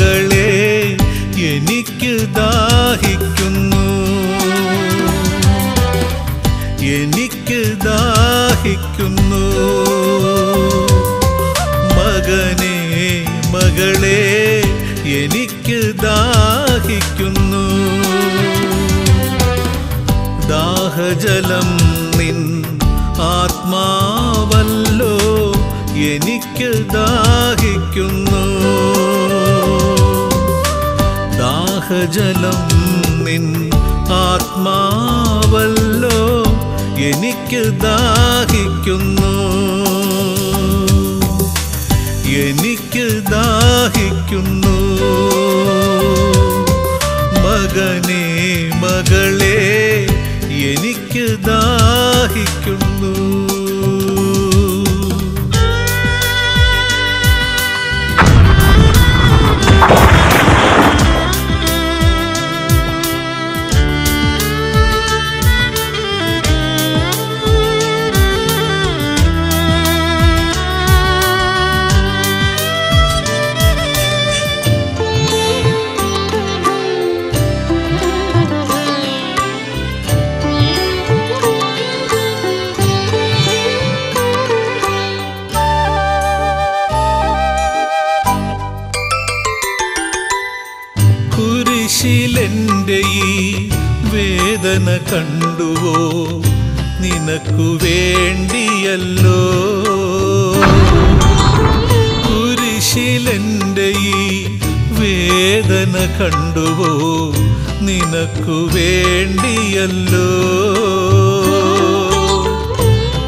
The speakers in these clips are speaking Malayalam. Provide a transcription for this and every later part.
മകളെ എനിക്ക് ദാഹിക്കുന്നു, എനിക്ക് ദാഹിക്കുന്നു. മകനെ മകളെ എനിക്ക് ദാഹിക്കുന്നു. ദാഹജലം നിൻ ആത്മാവല്ലോ എനിക്ക് ദാഹിക്കുന്നു. ദാഹജലം നിൻ ആത്മാവല്ലോ എനിക്ക് ദാഹിക്കുന്നു, എനിക്ക് ദാഹിക്കുന്നു. മകനെ മകളെ എനിക്ക് ദാഹിക്കുന്നു. കുരിശിലെൻ്റെ ഈ വേദന കണ്ടുവോ, നിനക്കു വേണ്ടിയല്ലോ. കുരിശിലെൻ്റെ ഈ വേദന കണ്ടുവോ, നിനക്കു വേണ്ടിയല്ലോ.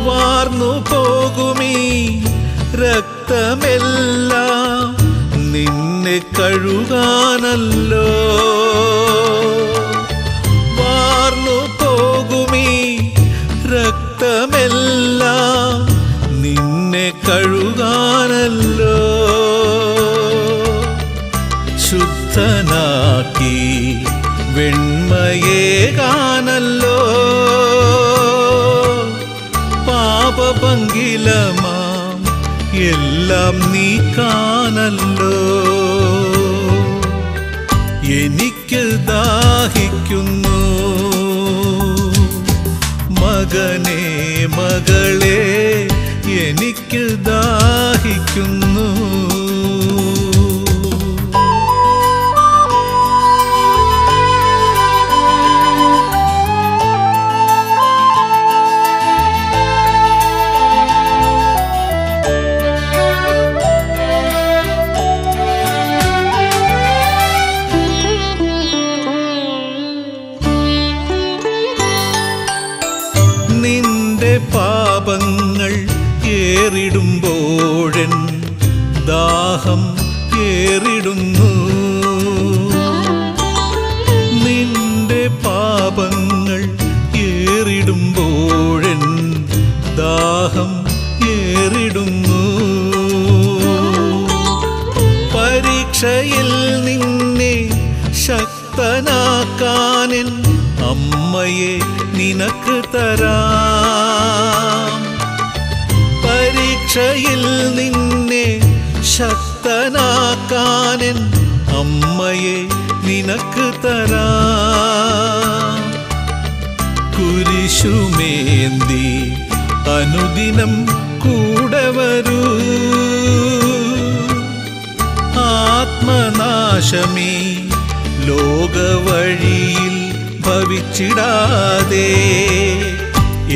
വാർന്നു പോകുമീ രക്തമെല്ലാം നിന്നെ കഴുകാനല്ലോ. വാർന്നു പോകുമീ രക്തമെല്ലാം നിന്നെ കഴുകാനല്ലോ. ശുദ്ധനാക്കി വെണ്മയേകാനല്ലോ. പാപപങ്കിലമാ എല്ലാം നീക്കാനല്ലോ. എനിക്ക് ദാഹിക്കുന്നു. മകനെ മകളെ എനിക്ക് ദാഹിക്കുന്നു. നിന്റെ പാപങ്ങൾ ഏറിടുമ്പോഴൻ ദാഹം ഏറിടുന്നു. നിന്റെ പാപങ്ങൾ ഏറിടുമ്പോഴൻ ദാഹം ഏറിടുന്നു. പരീക്ഷയിൽ നിന്നെ ശക്തനാക്കാനെൻ അമ്മയെ നിനക്ക് തരാം. പരീക്ഷയിൽ നിന്നെ ശക്തനാക്കാനെൻ അമ്മയെ നിനക്ക് തരാം. കുരിശുമേന്തി അനുദിനം കൂടെ വരൂ. ആത്മനാശമേ ലോകവഴിയിൽ ഭവിച്ചിടാതെ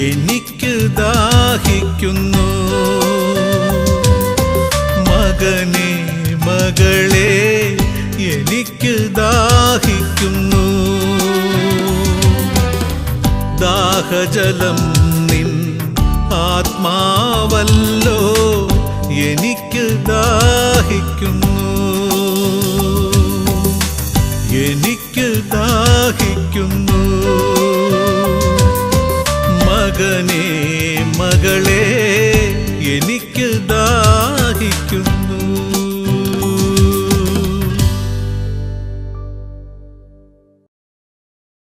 എനിക്ക് ദാഹിക്കുന്നു. മകനെ മകളെ എനിക്ക് ദാഹിക്കുന്നു. ദാഹജലം നിൻ ആത്മാവല്ലോ എനിക്ക് ദാഹിക്കുന്നു.